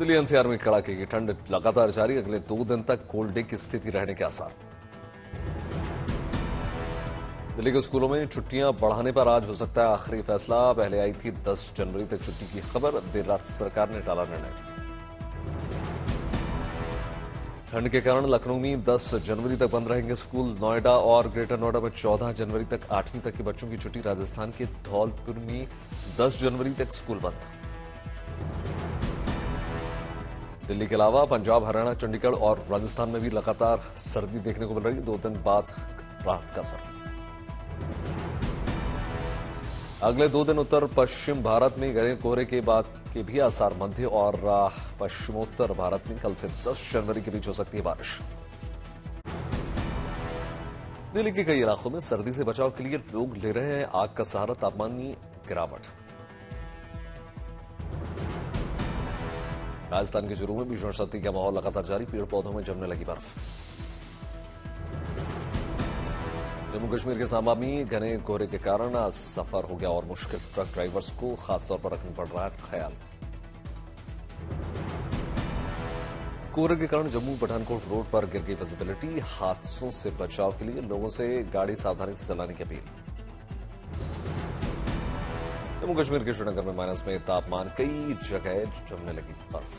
Delhi NCR में कड़ाके की ठंड लगातार जारी, अगले 2 दिन तक कोल्ड डे की स्थिति रहने के आसार। दिल्ली के स्कूलों में छुट्टियां बढ़ाने पर आज हो सकता है आखिरी फैसला। पहले आई थी 10 जनवरी तक छुट्टी की खबर, देर रात सरकार ने टाला निर्णय। ठंड के कारण लखनऊ में 10 जनवरी तक बंद रहेंगे स्कूल। नोएडा और ग्रेटर नोएडा में 14 जनवरी तक 8वीं तक के बच्चों की छुट्टी। राजस्थान के धौलपुर में 10 जनवरी तक स्कूल बंद। दिल्ली के अलावा पंजाब, हरियाणा, चंडीगढ़ और राजस्थान में भी लगातार सर्दी देखने को मिल रही है। 2 दिन बाद राहत का असर। अगले 2 दिन उत्तर पश्चिम भारत में घने कोहरे के बाद के भी आसार। मध्य और पश्चिमोत्तर भारत में कल से 10 जनवरी के बीच हो सकती है बारिश। दिल्ली के कई इलाकों में सर्दी से बचाव के लिए लोग ले रहे हैं आग का सहारा। तापमान में गिरावट। राजस्थान के चूरू में भीषण सर्दी का माहौल लगातार जारी, पेड़ पौधों में जमने लगी बर्फ। जम्मू कश्मीर के सांबा में घने कोहरे के कारण सफर हो गया और मुश्किल। ट्रक ड्राइवर्स को खासतौर पर रखना पड़ रहा है ख्याल। कोहरे के कारण जम्मू पठानकोट रोड पर गिर गई विजिबिलिटी। हादसों से बचाव के लिए लोगों से गाड़ी सावधानी से चलाने की अपील। जम्मू कश्मीर के श्रीनगर में माइनस में तापमान, कई जगह जमने लगी बर्फ।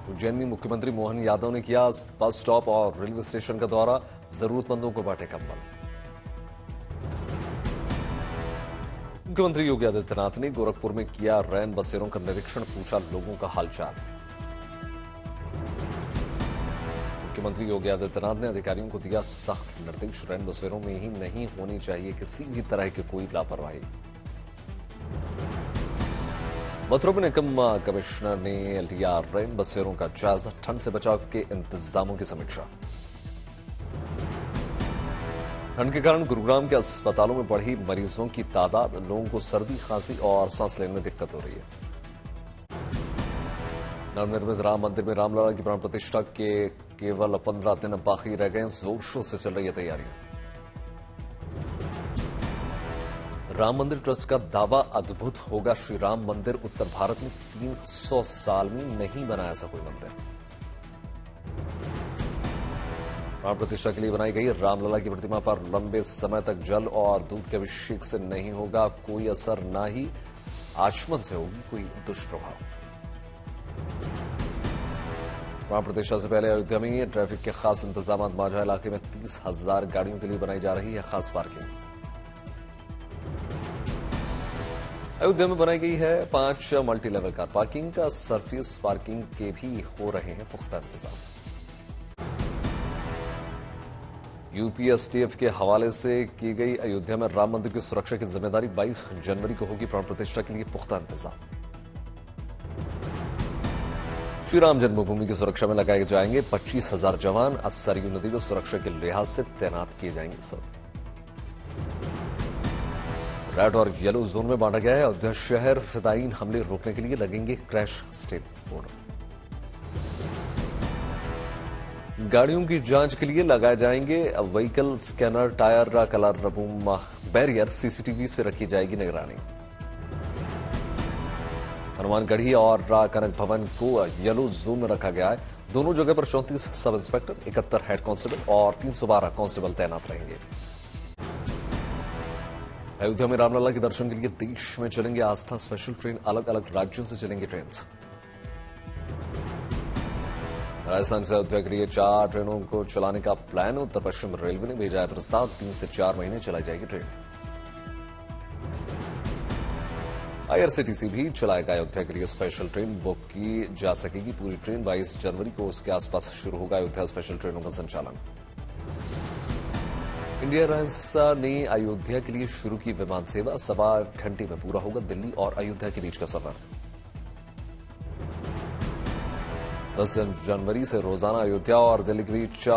उज्जैन में मुख्यमंत्री मोहन यादव ने किया बस स्टॉप और रेलवे स्टेशन का दौरा, जरूरतमंदों को बांटे कंबल। मुख्यमंत्री योगी आदित्यनाथ ने गोरखपुर में किया रैन बसेरों का निरीक्षण, पूछा लोगों का हालचाल। मुख्यमंत्री योगी आदित्यनाथ ने अधिकारियों को दिया सख्त निर्देश, रैन बसेरों में ही नहीं होनी चाहिए किसी भी तरह की कोई लापरवाही। मथुरा में निगम कमिश्नर ने लिया रैन बसेरों का जायजा, ठंड से बचाव के इंतजामों की समीक्षा। ठंड के कारण गुरुग्राम के अस्पतालों में बढ़ी मरीजों की तादाद, लोगों को सर्दी, खांसी और सांस लेने में दिक्कत हो रही है। नवनिर्मित राम मंदिर में रामलला की प्राण प्रतिष्ठा के केवल 15 दिन बाकी रह गए, जोर शोर से चल रही है तैयारियां। राम मंदिर ट्रस्ट का दावा अद्भुत होगा। श्री राम मंदिर उत्तर भारत में 300 साल में नहीं बना ऐसा कोई मंदिर। प्राण प्रतिष्ठा के लिए बनाई गई रामलला की प्रतिमा पर लंबे समय तक जल और दूध के अभिषेक से नहीं होगा कोई असर, न ही आचमन से होगी कोई दुष्प्रभाव। प्राण प्रतिष्ठा से पहले अयोध्या में ट्रैफिक के खास इंतजाम। माझा इलाके में 30,000 गाड़ियों के लिए बनाई जा रही है खास पार्किंग। अयोध्या में बनाई गई है 5 मल्टी लेवल कार पार्किंग का, सरफेस पार्किंग के भी हो रहे हैं पुख्ता इंतजाम। यूपीएसटीएफ के हवाले से की गई अयोध्या में राम मंदिर की सुरक्षा की जिम्मेदारी। 22 जनवरी को होगी प्राण प्रतिष्ठा के लिए पुख्ता इंतजाम। श्री राम जन्मभूमि की सुरक्षा में लगाए जाएंगे 25,000 जवान। सरयू नदी में सुरक्षा के लिहाज से तैनात किए जाएंगे सब। रेड और येलो जोन में बांटा गया है अयोध्या शहर। फिदायीन हमले रोकने के लिए लगेंगे क्रैश स्टेट बोर्ड। गाड़ियों की जांच के लिए लगाए जाएंगे vehicle scanner, tyre, colour room, barrier, CCTV से रखी जाएगी निगरानी। हनुमानगढ़ी और कनक भवन को येलो जोन में रखा गया है। दोनों जगह पर 34 सब इंस्पेक्टर, 71 हेड कांस्टेबल और 312 कांस्टेबल तैनात रहेंगे। अयोध्या में रामलला के दर्शन के लिए देश में चलेंगे आस्था स्पेशल ट्रेन। अलग अलग राज्यों से चलेंगे ट्रेन। राजस्थान से अयोध्या के लिए 4 ट्रेनों को चलाने का प्लान। उत्तर पश्चिम रेलवे ने भेजा है प्रस्ताव। 3 से 4 महीने चलाई जाएगी ट्रेन। आईआरसीटीसी भी चलाएगा अयोध्या के लिए स्पेशल ट्रेन। बुक की जा सकेगी पूरी ट्रेन। 22 जनवरी को उसके आसपास शुरू होगा अयोध्या स्पेशल ट्रेनों का संचालन। इंडिया एयरलाइंस ने अयोध्या के लिए शुरू की विमान सेवा। 1.25 घंटे में पूरा होगा दिल्ली और अयोध्या के बीच का सफर। 10 जनवरी से रोजाना अयोध्या और दिल्ली के बीच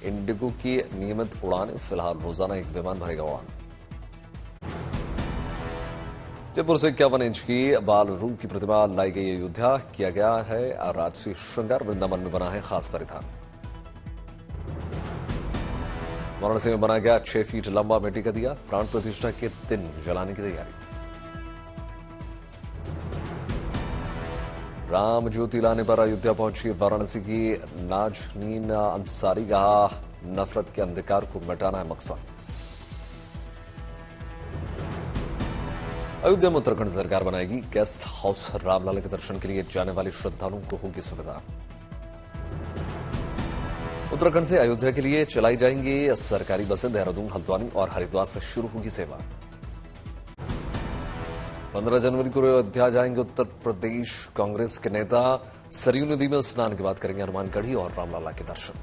इंडिगो की नियमित उड़ानें। फिलहाल रोजाना एक विमान भरेगा उड़ान। जयपुर से 51 इंच की बाल रूप की प्रतिमा लाई गई अयोध्या। किया गया है राजसी श्रृंगार। वृंदावन में बना है खास परिधान। वाराणसी में बनाया गया 6 फीट लंबा मिट्टी का दिया। प्राण प्रतिष्ठा के दिन जलाने की तैयारी। राम ज्योति लाने पर अयोध्या पहुंची वाराणसी की नाजनीन अंसारी, कहा नफरत के अंधकार को मिटाना है मकसद। अयोध्या में उत्तराखंड सरकार बनाएगी गेस्ट हाउस, रामलला के दर्शन के लिए जाने वाले श्रद्धालुओं को होगी सुविधा। उत्तराखंड से अयोध्या के लिए चलाई जाएंगी सरकारी बसें, देहरादून, हल्द्वानी और हरिद्वार से शुरू होगी सेवा। 15 जनवरी को अयोध्या जाएंगे उत्तर प्रदेश कांग्रेस के नेता, सरयू नदी में स्नान के बाद करेंगे हनुमानगढ़ी और रामलला के दर्शन।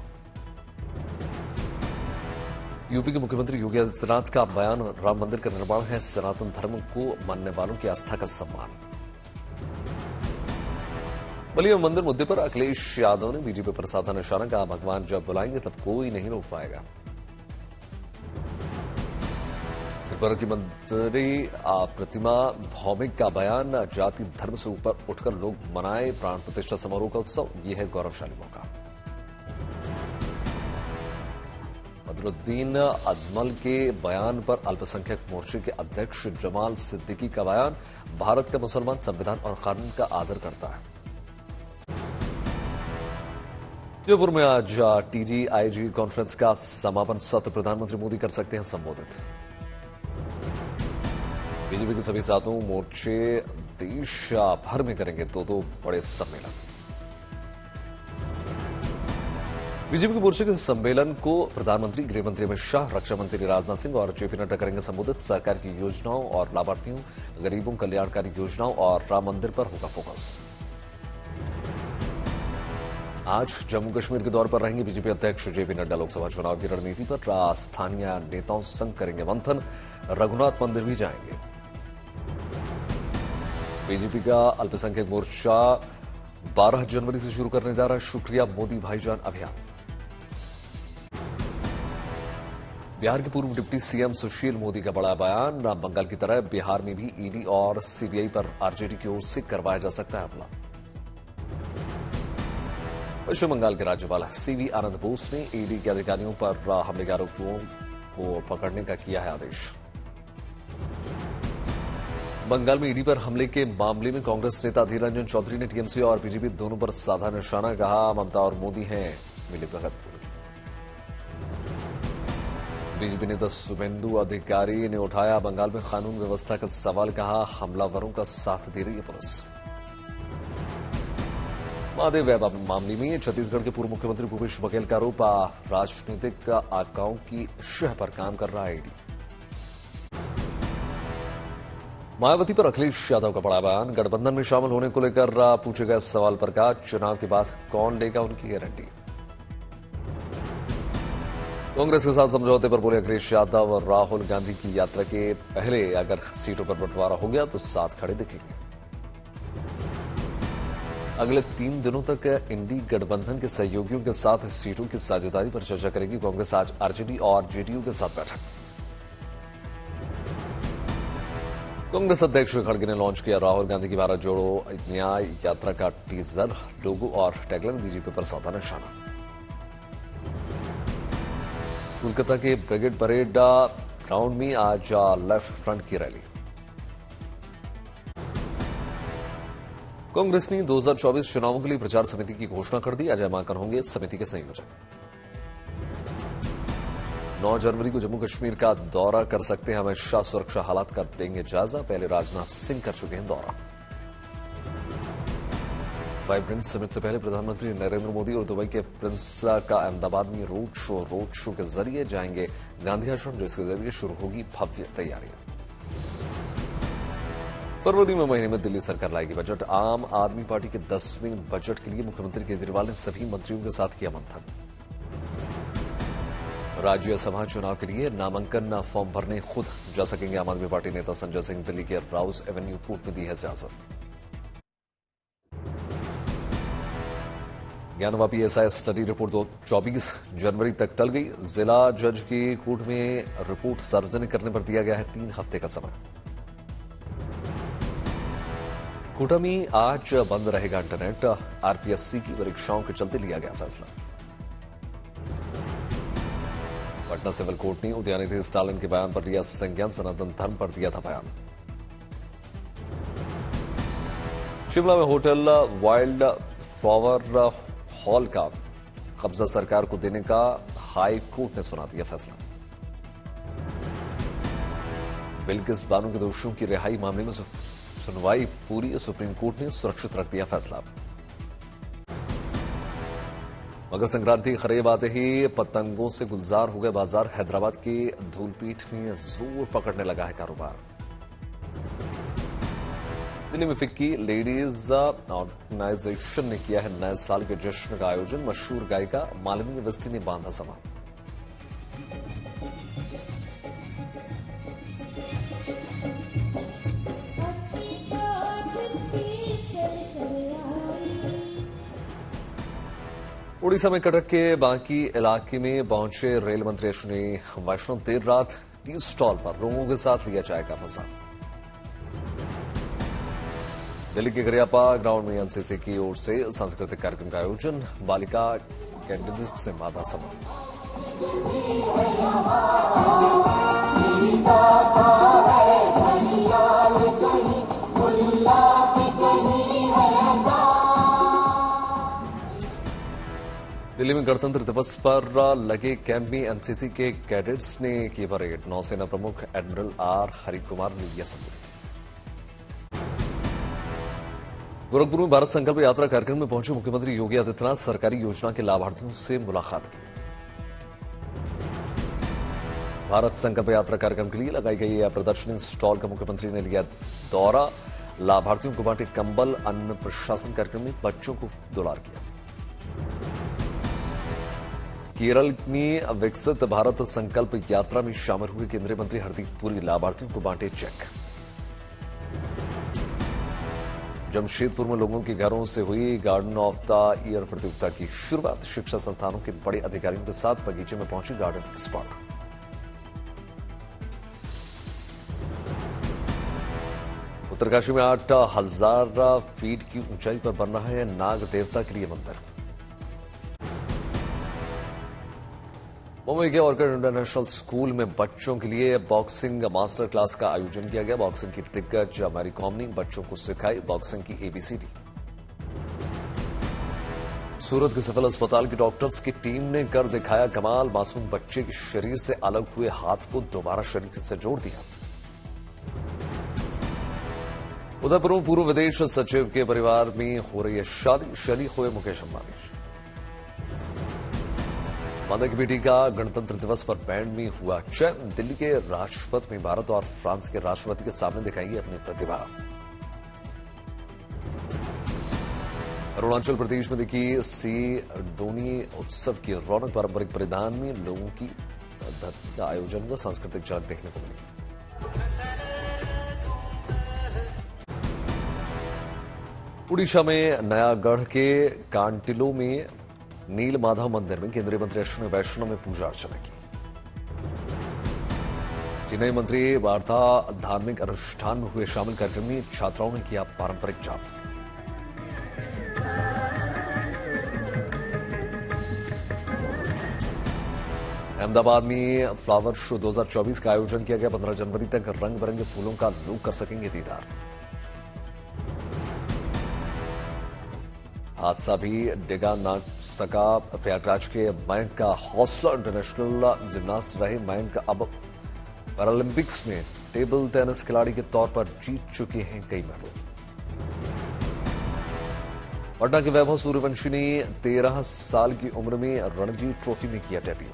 यूपी के मुख्यमंत्री योगी आदित्यनाथ का बयान, राम मंदिर का निर्माण है सनातन धर्म को मानने वालों की आस्था का सम्मान। बलिया मंदिर मुद्दे पर अखिलेश यादव ने बीजेपी पर साधा निशाना, कहा भगवान जब बुलाएंगे तब कोई नहीं रोक पाएगा। त्रिपुरा की मंत्री प्रतिमा भौमिक का बयान, जाति धर्म से ऊपर उठकर लोग मनाए प्राण प्रतिष्ठा समारोह का उत्सव, यह है गौरवशाली मौका। बदरुद्दीन अजमल के बयान पर अल्पसंख्यक मोर्चे के अध्यक्ष जमाल सिद्दीकी का बयान, भारत का मुसलमान संविधान और कानून का आदर करता है। जयपुर में आज TG-IG कॉन्फ्रेंस का समापन सत्र, प्रधानमंत्री मोदी कर सकते हैं संबोधित। बीजेपी के सभी सातों मोर्चे देश भर में करेंगे दो बड़े सम्मेलन। बीजेपी के मोर्चे के सम्मेलन को प्रधानमंत्री, गृहमंत्री अमित शाह, रक्षा मंत्री राजनाथ सिंह और JP नड्डा करेंगे संबोधित। सरकार की योजनाओं और लाभार्थियों, गरीबों, कल्याणकारी योजनाओं और राम मंदिर पर होगा फोकस। आज जम्मू कश्मीर के दौर पर रहेंगे बीजेपी अध्यक्ष JP नड्डा। लोकसभा चुनाव की रणनीति पर स्थानीय नेताओं संग करेंगे मंथन, रघुनाथ मंदिर भी जाएंगे। बीजेपी का अल्पसंख्यक मोर्चा 12 जनवरी से शुरू करने जा रहा है शुक्रिया मोदी भाईजान अभियान। बिहार के पूर्व डिप्टी CM सुशील मोदी का बड़ा बयान, बंगाल की तरह बिहार में भी ED और CBI पर RJD की ओर से करवाया जा सकता है हमला। पश्चिम बंगाल के राज्यपाल CV आनंद बोस ने ED के अधिकारियों पर हमले के आरोपियों को पकड़ने का किया है आदेश। बंगाल में ED पर हमले के मामले में कांग्रेस नेता अधीर रंजन चौधरी ने TMC और BJP दोनों पर साधा निशाना, कहा ममता और मोदी हैं मिलीभगत। बीजेपी नेता शुभेंदु अधिकारी ने उठाया बंगाल में कानून व्यवस्था का सवाल, कहा हमलावरों का साथ दे रही है पुलिस। महादेव वेब मामले में छत्तीसगढ़ के पूर्व मुख्यमंत्री भूपेश बघेल का आरोप, राजनीतिक आकाओं की शह पर काम कर रहा है ED। मायावती पर अखिलेश यादव का बड़ा बयान, गठबंधन में शामिल होने को लेकर पूछे गए सवाल पर कहा चुनाव के बाद कौन लेगा उनकी गारंटी। कांग्रेस के साथ समझौते पर बोले अखिलेश यादव और राहुल गांधी की यात्रा के पहले अगर सीटों पर बंटवारा हो गया तो साथ खड़े दिखेंगे। अगले 3 दिनों तक इंडी गठबंधन के सहयोगियों के साथ सीटों की साझेदारी पर चर्चा करेगी कांग्रेस। आज RJD और JDU के साथ बैठक। कांग्रेस अध्यक्ष खड़गे ने लॉन्च किया राहुल गांधी की भारत जोड़ो न्याय यात्रा का टीजर, लोगो और टैगलाइन, बीजेपी पर साधा निशाना। कोलकाता के ब्रिगेड परेड ग्राउंड में आज लेफ्ट फ्रंट की रैली। कांग्रेस ने 2024 चुनावों के लिए प्रचार समिति की घोषणा कर दी, अजय माकन होंगे समिति के संयोजक। 9 जनवरी को जम्मू कश्मीर का दौरा कर सकते हैं अमित शाह, सुरक्षा हालात का देंगे जायजा, पहले राजनाथ सिंह कर चुके हैं दौरा। वाइब्रेंट समिट से पहले प्रधानमंत्री नरेंद्र मोदी और दुबई के प्रिंस का अहमदाबाद में रोड शो के जरिए जाएंगे गांधी आश्रम, जिसके जरिए शुरू होगी भव्य तैयारी। फरवरी में महीने में दिल्ली सरकार लाएगी बजट। आम आदमी पार्टी के 10वें बजट के लिए मुख्यमंत्री केजरीवाल ने सभी मंत्रियों के साथ किया मंथन। राज्यसभा चुनाव के लिए नामांकन फॉर्म भरने खुद जा सकेंगे आम आदमी पार्टी नेता संजय सिंह, दिल्ली के राउज एवेन्यू कोर्ट में दी है इजाजत। ज्ञानवापी SIS स्टडी रिपोर्ट 24 जनवरी तक टल गई। जिला जज की कोर्ट में रिपोर्ट सार्वजनिक करने पर दिया गया है 3 हफ्ते का समय। कोटा में आज बंद रहेगा इंटरनेट, RPSC की परीक्षाओं के चलते लिया गया फैसला। पटना सिविल कोर्ट ने उदयनिधि स्टालिन के बयान पर लिया संज्ञान, सनातन धर्म पर दिया था बयान। शिमला में होटल वाइल्ड फ्लावर हॉल का कब्जा सरकार को देने का हाई कोर्ट ने सुना दिया फैसला। बिल्किस बानो के दोषियों की रिहाई मामले में सुनवाई पूरी, सुप्रीम कोर्ट ने सुरक्षित रख दिया फैसला। मकर संक्रांति करीब आते ही पतंगों से गुलजार हो गए बाजार। हैदराबाद के धूलपीठ में जोर पकड़ने लगा है कारोबार। दिल्ली में फिक्की लेडीज ऑर्गेनाइजेशन ने किया है नए साल के जश्न का आयोजन। मशहूर गायिका मालिनी अवस्थी ने बांधा समा। उड़ीसा में कटक के बांकी इलाके में पहुंचे रेल मंत्री अश्विनी वैष्णव। देर रात टी स्टॉल पर लोगों के साथ लिया जाएगा मजा। दिल्ली के गरियापा ग्राउंड में एनसीसी की ओर से सांस्कृतिक कार्यक्रम का आयोजन। बालिका कैंडिडेट से मादा समा। दिल्ली में गणतंत्र दिवस पर लगे कैंप में एनसीसी के कैडेट्स ने की परेड। नौसेना प्रमुख एडमिरल आर हरिकुमार ने लिया संबोधित। गोरखपुर में भारत संकल्प यात्रा कार्यक्रम में पहुंचे मुख्यमंत्री योगी आदित्यनाथ। सरकारी योजना के लाभार्थियों से मुलाकात की। भारत संकल्प यात्रा कार्यक्रम के लिए लगाई गई प्रदर्शनी स्टॉल का मुख्यमंत्री ने लिया दौरा। लाभार्थियों को बांटे कंबल। अन्न प्रशासन कार्यक्रम में बच्चों को दुलार किया। केरल में विकसित भारत संकल्प यात्रा में शामिल हुए केंद्रीय मंत्री हरदीप पुरी। लाभार्थियों को बांटे चेक। जमशेदपुर में लोगों के घरों से हुई गार्डन ऑफ द ईयर प्रतियोगिता की शुरुआत। शिक्षा संस्थानों के बड़े अधिकारियों के साथ बगीचे में पहुंची गार्डन एक्सपर्ट। उत्तरकाशी में 8,000 फीट की ऊंचाई पर बन रहा है नाग देवता के लिए मंदिर। मुंबई के ऑर्किड इंटरनेशनल स्कूल में बच्चों के लिए बॉक्सिंग मास्टर क्लास का आयोजन किया गया। बॉक्सिंग की दिग्गज मैरी कॉम ने बच्चों को सिखाई बॉक्सिंग की एबीसीडी। सूरत के सिविल अस्पताल की डॉक्टर्स की टीम ने कर दिखाया कमाल। मासूम बच्चे के शरीर से अलग हुए हाथ को दोबारा शरीर से जोड़ दिया। उदयपुर में पूर्व विदेश सचिव के परिवार में हो रही है शादी। शरीक हुए मुकेश अंबानी। मादा की बेटी का गणतंत्र दिवस पर बैंड में हुआ चयन। दिल्ली के राजपथ में भारत और फ्रांस के राष्ट्रपति के सामने दिखाएंगे अपनी प्रतिभा। अरुणाचल प्रदेश में देखी सिडोनी उत्सव की रौनक। पारंपरिक परिधान में लोगों की धरती का आयोजन व सांस्कृतिक झलक देखने को मिली। उड़ीसा में नयागढ़ के कांटिलो में नील माधव मंदिर में केंद्रीय मंत्री अश्विनी वैष्णव ने पूजा अर्चना की। चेन्नई मंत्री वार्ता धार्मिक अनुष्ठान में हुए शामिल। कार्यक्रम में छात्राओं ने किया पारंपरिक जाप। अहमदाबाद में फ्लावर शो 2024 का आयोजन किया गया। 15 जनवरी तक रंग बिरंगे फूलों का लोग कर सकेंगे दीदार। हादसा भी डिगा ना सका। प्रयागराज के मयंक का हौसला। इंटरनेशनल जिम्नास्ट रहे मयंक अब पैरालंपिक्स में टेबल टेनिस खिलाड़ी के तौर पर जीत चुके हैं कई मेडल। पटना के वैभव सूर्यवंशी ने 13 साल की उम्र में रणजी ट्रॉफी में किया डेब्यू।